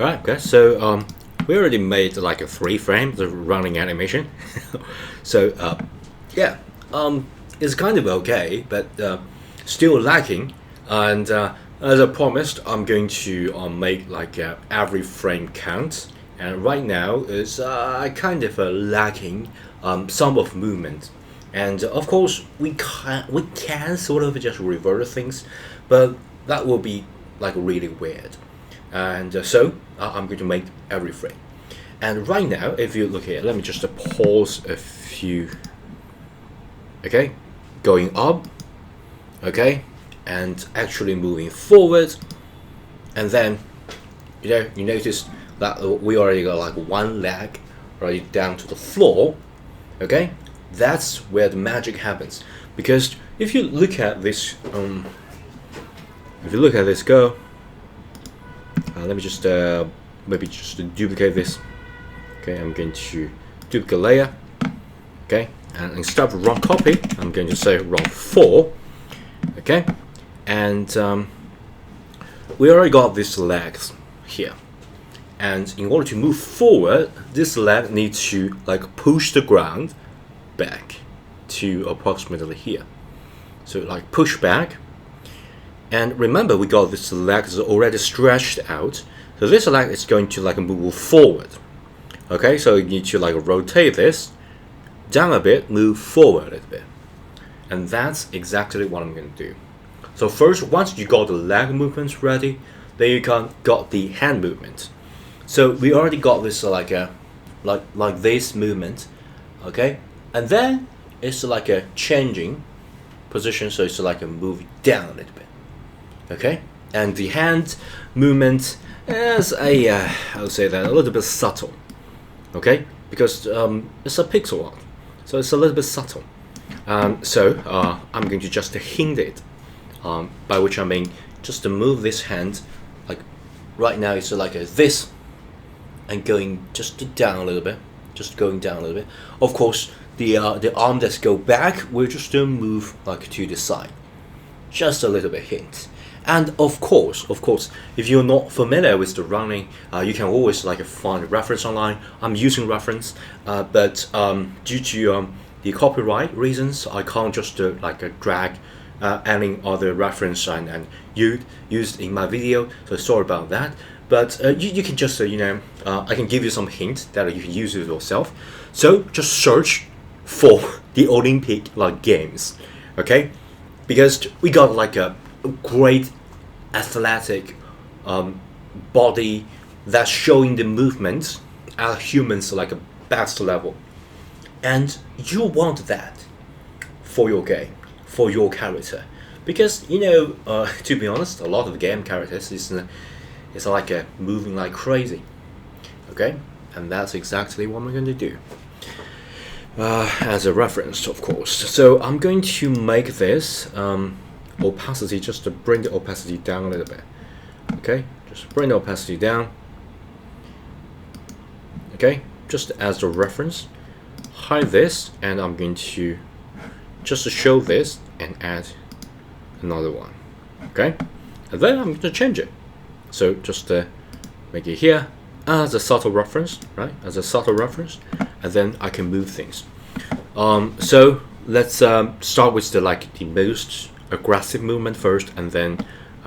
Alright guys, so we already made like a 3 frame the running animation. So yeah, it's kind of okay, but still lacking. And as I promised, I'm going to make like every frame count. And right now is kind of lacking some of movement. And of course, we can sort of just reverse things, but that will be like really weird. And so I'm going to make every frame. And right now, if you look here, let me just pause a few. Okay, going up. Okay, and actually moving forward, and then you notice that we already got like one leg already down to the floor. Okay, that's where the magic happens. Because if you look at this, go. Let me just maybe just duplicate this. Okay, I'm going to duplicate layer. Okay, and instead of run copy, I'm going to say run 4. Okay, and we already got this legs here. And in order to move forward, this leg needs to like push the ground back to approximately here. So like push back. And remember, we got this leg is already stretched out. So this leg is going to like move forward. Okay, so you need to like rotate this down a bit, move forward a little bit. And that's exactly what I'm going to do. So first, once you got the leg movements ready, then you got the hand movement. So we already got this like this movement, okay? And then it's like a changing position, so it's like a move down a little bit. Okay, and the hand movement is I would say that a little bit subtle. Okay, because it's a pixel art, so it's a little bit subtle. So I'm going to just hint it, by which I mean just to move this hand, like right now it's like this, and going just down a little bit, just going down a little bit. Of course, the arm that's go back will just move like to the side, just a little bit hint. And of course, if you're not familiar with the running, you can always like find a reference online. I'm using reference, but due to the copyright reasons, I can't just drag any other reference and used in my video. So sorry about that. But you can just I can give you some hint that you can use it yourself. So just search for the Olympic games, okay? Because we got like a great athletic body that's showing the movement at humans like a best level, and you want that for your game, for your character, because to be honest, a lot of game characters is like moving like crazy. Okay, and that's exactly what I'm going to do. As a reference, of course. So I'm going to make this opacity, just to bring the opacity down a little bit. Okay, just bring the opacity down. Okay, just as a reference, hide this, and I'm going to just to show this and add another one. Okay, and then I'm going to change it. So just make it here as a subtle reference, right? As a subtle reference, and then I can move things. So let's start with the most aggressive movement first, and then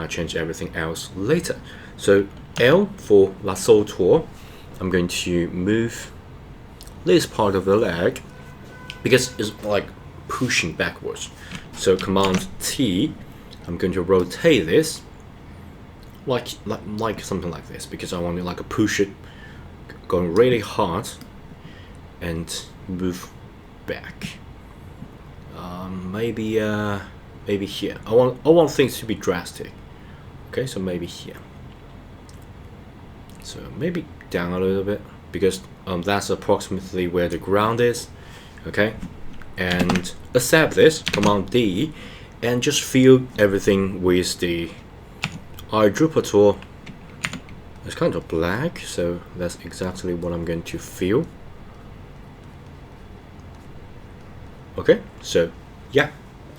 change everything else later. So L for lasso tour, I'm going to move this part of the leg because it's like pushing backwards. So Command T, I'm going to rotate this like something like this, because I want to like push it going really hard and move back. Maybe here. I want things to be drastic. Okay, so maybe here. So maybe down a little bit, because that's approximately where the ground is. Okay, and accept this, Command D, and just feel everything with the eyedropper tool. It's kind of black, so that's exactly what I'm going to feel. Okay, so yeah,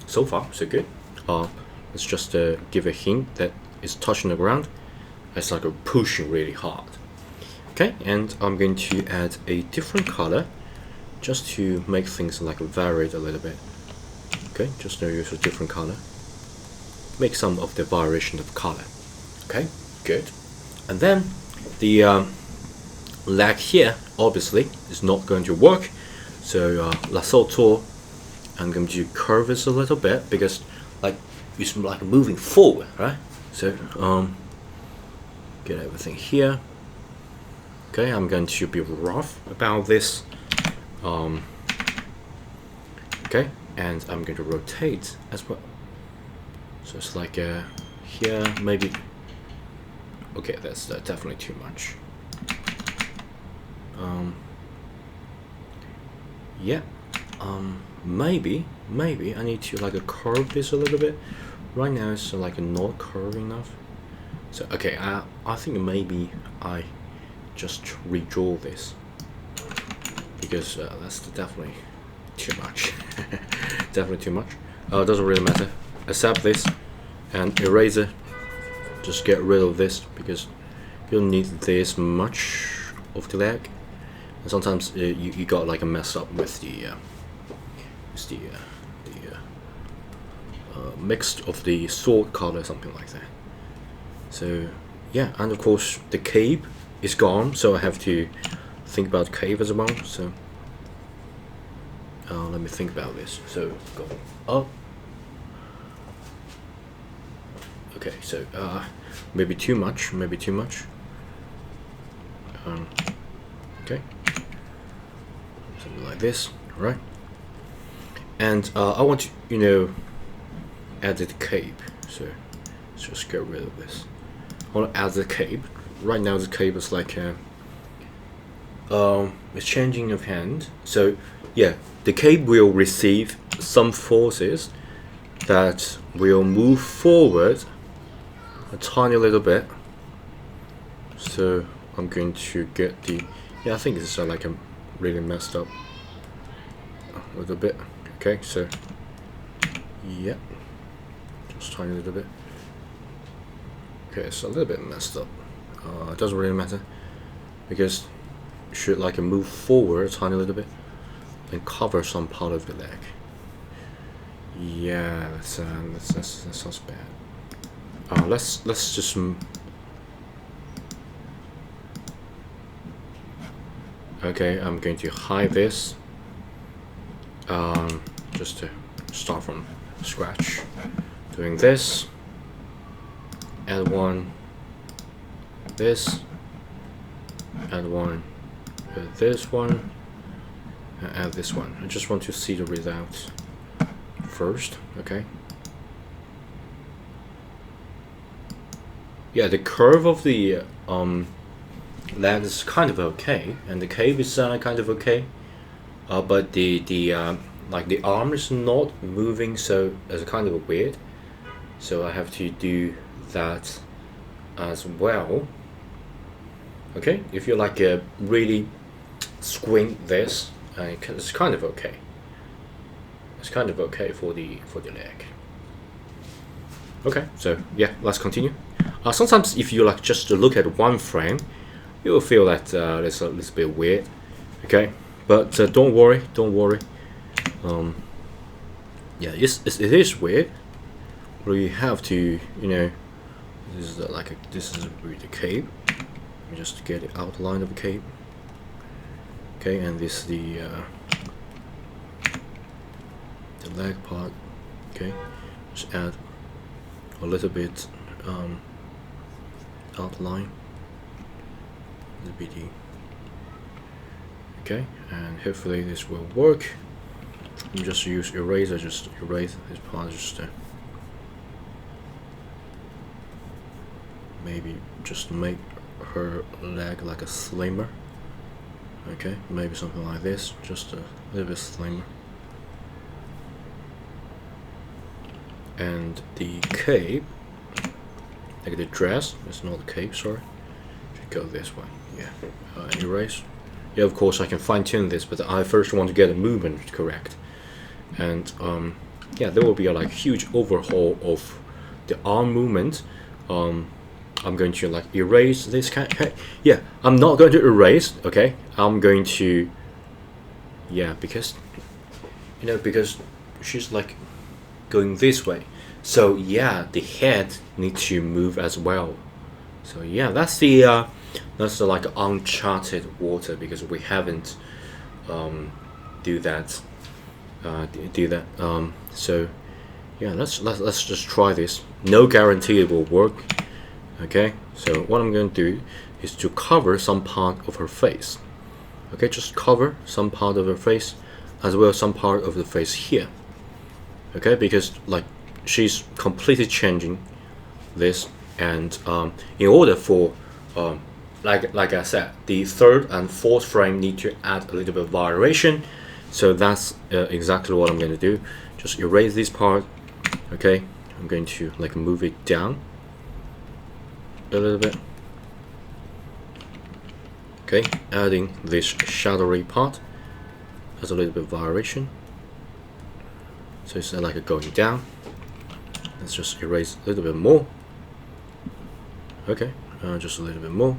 so far so good. Let's just give a hint that it's touching the ground. It's like pushing really hard. Okay, and I'm going to add a different color just to make things like varied a little bit. Okay, just to use a different color. Make some of the variation of color. Okay, good. And then the leg here obviously is not going to work. So lasso tool, I'm going to curve this a little bit because like it's like moving forward, right? So get everything here. Okay, I'm going to be rough about this. Okay, and I'm going to rotate as well. So it's like here, maybe. Okay, that's definitely too much. Yeah, maybe I need to like curve this a little bit. Right now it's like not curving enough. So okay, I think maybe I just redraw this because that's definitely too much. Definitely too much. It doesn't really matter. Accept this and eraser. Just get rid of this because you don't need this much of the leg. And sometimes you got like a mess up with the mixed of the sword color, something like that. So yeah, and of course the cape is gone, so I have to think about cape as well. So let me think about this. So go up. Okay, so maybe too much. Okay, something like this, right? And I want to, add the cape. So let's just get rid of this. I want to add the cape. Right now the cape is like it's changing of hand. So yeah, the cape will receive some forces that will move forward a tiny little bit. So I'm going to get the I think this is like a really messed up a little bit. Okay, so yeah, just tiny little bit. Okay, it's a little bit messed up. It doesn't really matter because you should like move forward a tiny little bit and cover some part of the leg. Yeah, that sounds bad. Let's just okay, I'm going to hide this just to start from scratch. Doing this, add one, this, add one, this one, and add this one. I just want to see the result first. Okay. Yeah, the curve of the leg is kind of okay, and the cape is kind of okay, but the like the arm is not moving, so it's kind of weird. So I have to do that as well. Okay, if you like really squint this, it's kind of okay. It's kind of okay for the leg. Okay, so yeah, let's continue. Sometimes if you like just look at one frame, you will feel that it's a little bit weird. Okay, but don't worry. Yeah, it is weird. We have to, this is this is really the cape. Just get the outline of the cape. Okay, and this is the leg part. Okay, just add a little bit outline. The BD. Okay, and hopefully this will work. You just use eraser, just erase this part, just maybe just make her leg like a slimmer. Okay, maybe something like this, just a little bit slimmer. And the cape, like the dress, it's not the cape, sorry. Should go this way. Yeah, erase. Yeah, of course I can fine tune this, but I first want to get the movement correct. And yeah, there will be a like huge overhaul of the arm movement. I'm going to like erase this yeah, I'm not going to erase, okay? I'm going to, yeah, because because she's like going this way, so yeah, the head needs to move as well. So yeah, that's the like uncharted water, because we haven't do that so yeah, let's just try this. No guarantee it will work. Okay, so what I'm going to do is to cover some part of her face. Okay, just cover some part of her face, as well as some part of the face here. Okay, because like she's completely changing this, and in order for like I said, the third and fourth frame need to add a little bit of variation. So that's exactly what I'm going to do. Just erase this part. Okay, I'm going to like move it down a little bit. Okay, adding this shadowy part as a little bit of variation. So it's like going down. Let's just erase a little bit more. Okay, just a little bit more.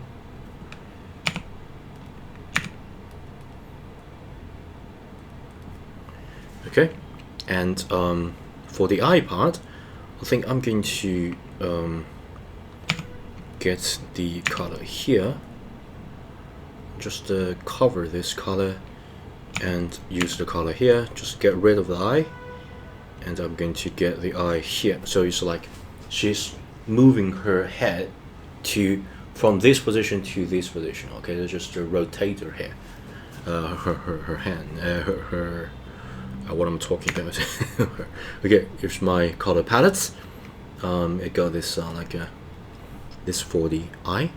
Okay, and for the eye part, I think I'm going to get the color here. Just cover this color and use the color here. Just get rid of the eye, and I'm going to get the eye here. So it's like she's moving her head from this position to this position. Okay, so just rotate her hair, her hand, her what I'm talking about. Okay, here's my color palettes. It got this like this for the eye,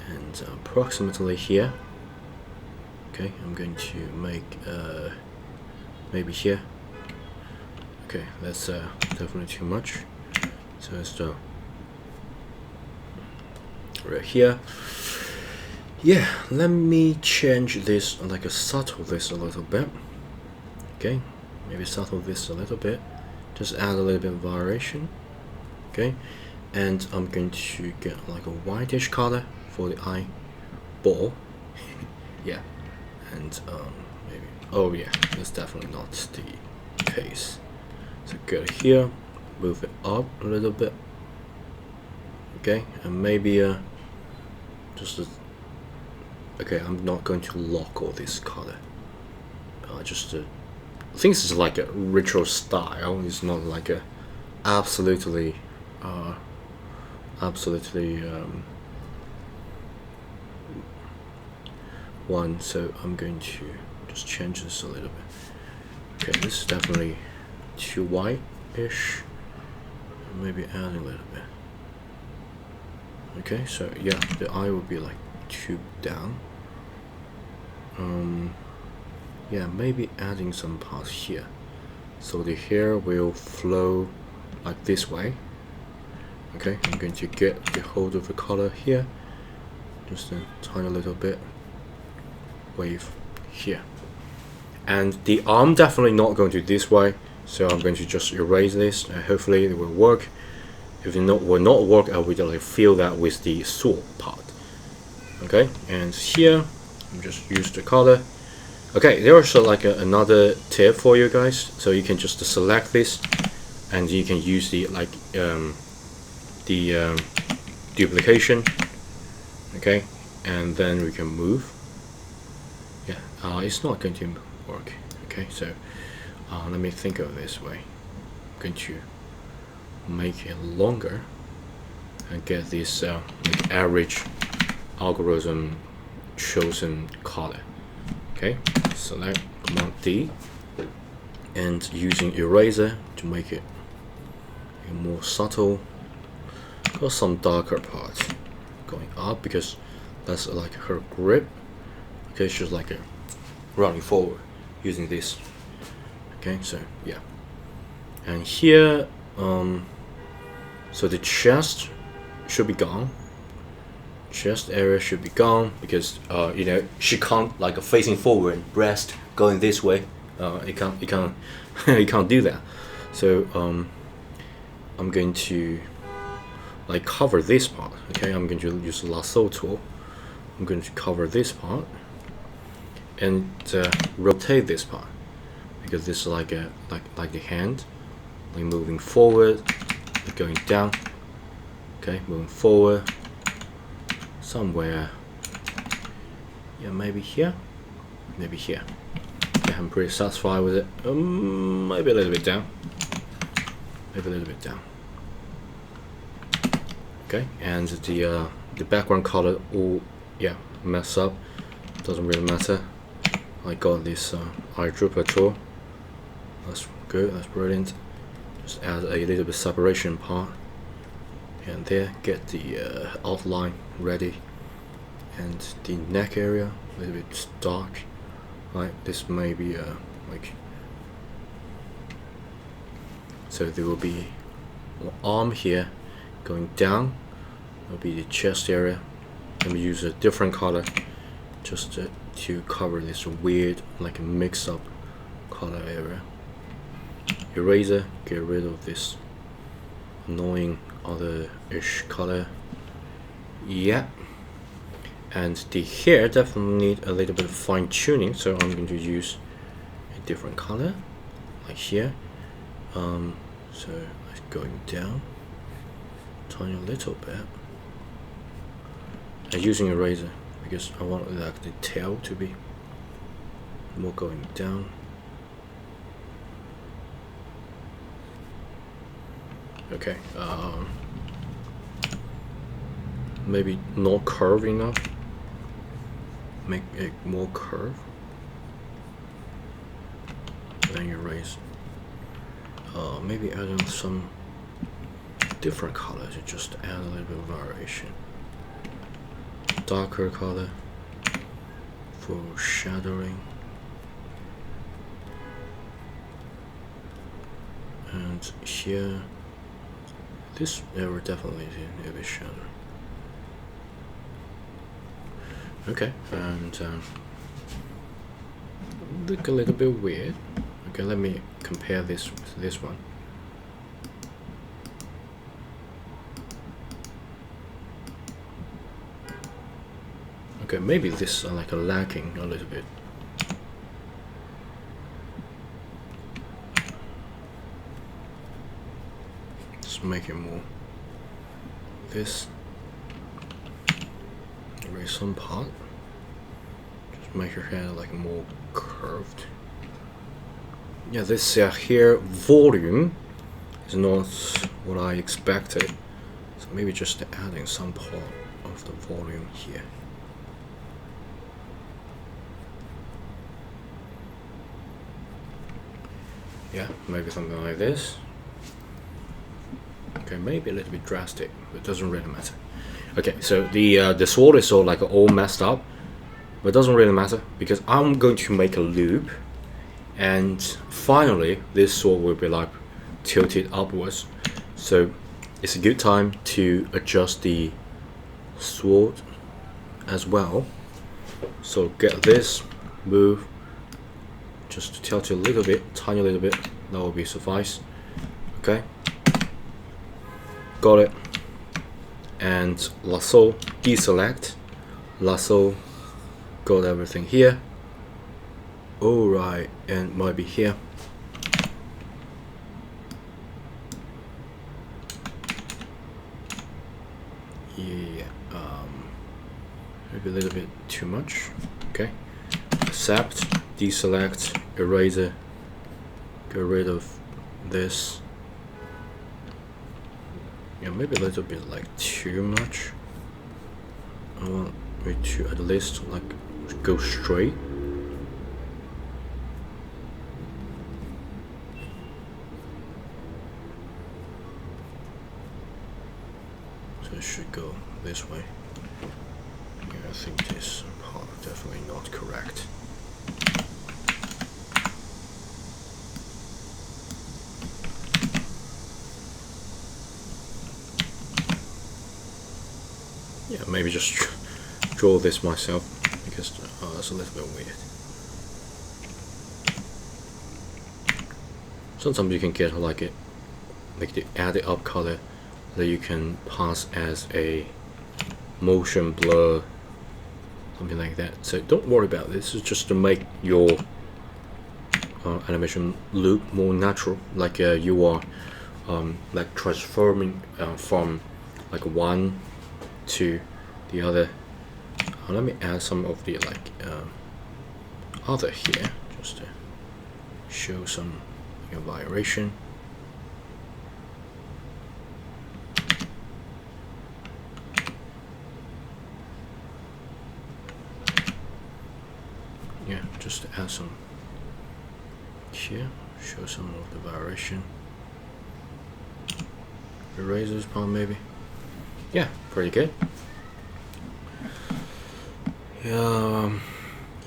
and approximately here. Okay, I'm going to make maybe here. Okay, that's definitely too much. So it's right here. Yeah, let me change this, like a subtle this a little bit. Okay, maybe subtle this a little bit. Just add a little bit of variation. Okay, and I'm going to get like a whitish color for the eyeball. Yeah, and maybe, oh yeah, that's definitely not the case. So go here, move it up a little bit. Okay, and maybe okay, I'm not going to lock all this color. Just I think this is like a retro style. It's not like a absolutely one. So I'm going to just change this a little bit. Okay, this is definitely too white-ish. Maybe add a little bit. Okay, so yeah, the eye will be like too down. Yeah, maybe adding some parts here, so the hair will flow like this way. Okay, I'm going to get the hold of the color here, just a tiny little bit, wave here. And the arm definitely not going to this way, so I'm going to just erase this, and hopefully it will work. If it will not work, I will like fill that with the sword part. Okay, and here I'm just use the color. Okay, there's also like another tip for you guys. So you can just select this, and you can use the like duplication. Okay, and then we can move. Yeah, it's not going to work. Okay, so let me think of this way. I'm going to make it longer and get this like average algorithm chosen color. Okay, select Command D, and using eraser to make it more subtle. Got some darker parts going up because that's like her grip. Okay, she's like running forward using this. Okay, so yeah, and here so the chest should be gone. Chest area should be gone because she can't like facing forward and breast going this way. It can't do that. So I'm going to like cover this part. Okay, I'm going to use the lasso tool. I'm going to cover this part and rotate this part, because this is like a like the hand, like moving forward, like going down. Okay, moving forward somewhere. Yeah, maybe here, maybe here. Okay, I'm pretty satisfied with it. Maybe a little bit down. Maybe a little bit down. Okay, and the background color all mess up. Doesn't really matter. I got this eyedropper tool. That's good. That's brilliant. Just add a little bit separation part, and there get the outline ready, and the neck area a little bit dark. Right, this may be like, so there will be an arm here going down. Will be the chest area. Let me use a different color just to cover this weird, like a mix-up color area. Eraser, get rid of this annoying other-ish color. Yeah. And the hair definitely need a little bit of fine-tuning, so I'm going to use a different color, like here. So it's going down, tiny little bit. I'm using eraser because I want like the tail to be more going down. Okay, maybe not curve enough. Make it more curve. Then erase. Maybe add in some different colors to just add a little bit of variation. Darker color for shadowing, and here this area definitely is a bit shadow. Okay, and look a little bit weird. Okay, let me compare this with this one. Okay, maybe this is like a lacking a little bit. Just make it more. This. Erase some part. Just make your hair like more curved. Yeah, this hair volume is not what I expected. So maybe just adding some part of the volume here. Yeah, maybe something like this. Okay, maybe a little bit drastic, but it doesn't really matter. Okay, so the sword is all messed up, but it doesn't really matter because I'm going to make a loop, and finally this sword will be like tilted upwards. So it's a good time to adjust the sword as well. So get this, move, just to tilt it a little bit, tiny little bit, that will be suffice. Okay, got it. And lasso, deselect, lasso, got everything here. Alright, and might be here. Yeah, maybe a little bit too much. Okay, accept, deselect, eraser, get rid of this. Yeah, maybe a little bit like too much. I want me to at least like go straight. So it should go this way. Yeah, I think this part definitely not correct. Yeah, maybe just draw this myself because that's a little bit weird. Sometimes you can get like the added up color that you can pass as a motion blur, something like that. So don't worry about this. It's just to make your animation look more natural, like you are like transforming from like one to the other. Let me add some of the like other here, just to show some variation. Yeah, just to add some here, show some of the variation. Erasers palm maybe. Yeah, pretty good.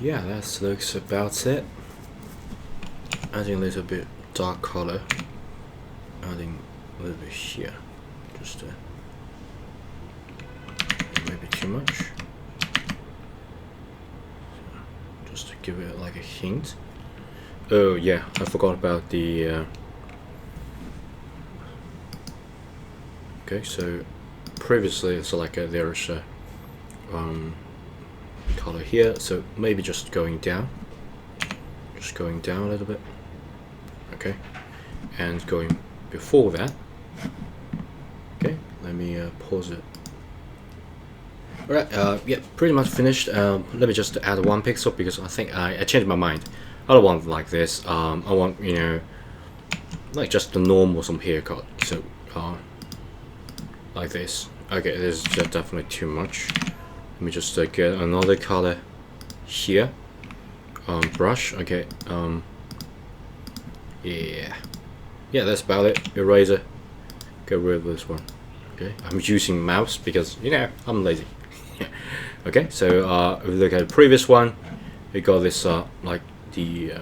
Yeah, that looks about it. Adding a little bit dark color. Adding a little bit here, just maybe too much. Just to give it like a hint. Oh yeah, I forgot about the. Okay, so previously it's like there's a color here, so maybe just going down a little bit. Okay, and going before that. Okay, let me pause it. Alright, yeah, pretty much finished. Let me just add 1 pixel because I think I changed my mind. I don't want like this. I want, you know, like just the normal some haircut. So like this. Okay, this is just definitely too much. Let me just get another color here. Brush. Okay. Yeah, that's about it. Eraser. Get rid of this one. Okay, I'm using mouse because, you know, I'm lazy. Okay, so if we look at the previous one, we got this like the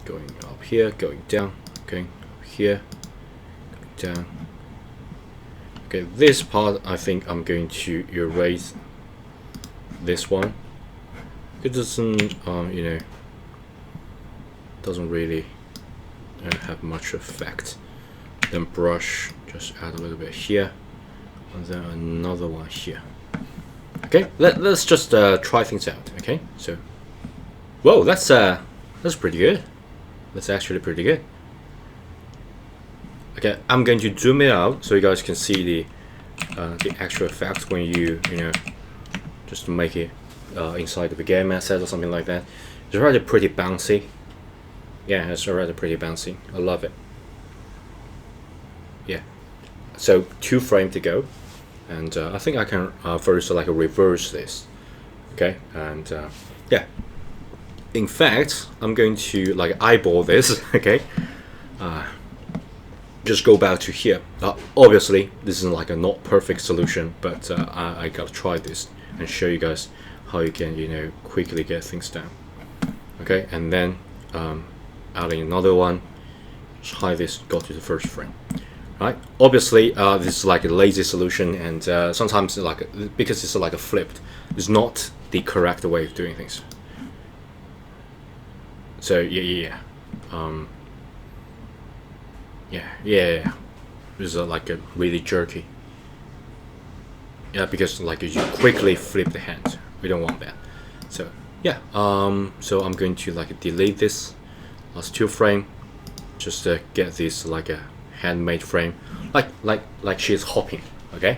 going up here, going down, going up here, going down. Okay, this part I think I'm going to erase this one. It doesn't, you know, doesn't really have much effect. Then brush, just add a little bit here, and then another one here. Okay, let's just try things out. Okay, so, whoa, that's pretty good. That's actually pretty good. Okay, I'm going to zoom it out so you guys can see the actual effect when you know, just to make it inside of a game asset or something like that. It's already pretty bouncy. Yeah, it's already pretty bouncy. I love it. Yeah. So 2 frames to go, and I think I can first like reverse this. Okay, and yeah. In fact, I'm going to like eyeball this. Okay. Just go back to here. Obviously, this is like a not perfect solution, but I gotta try this and show you guys how you can, you know, quickly get things down. Okay, and then adding another one. Just hide this. Go to the first frame. Right. Obviously, this is like a lazy solution, and sometimes like because it's like a flipped, it's not the correct way of doing things. So yeah. This is like a really jerky. Yeah, because like you quickly flip the hand. We don't want that. So yeah. So I'm going to like delete this last 2 frame, just to get this like a handmade frame, like she's hopping. Okay.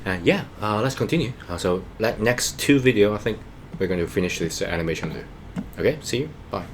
And yeah. Let's continue. So next 2 video, I think we're going to finish this animation there. Okay. See you. Bye.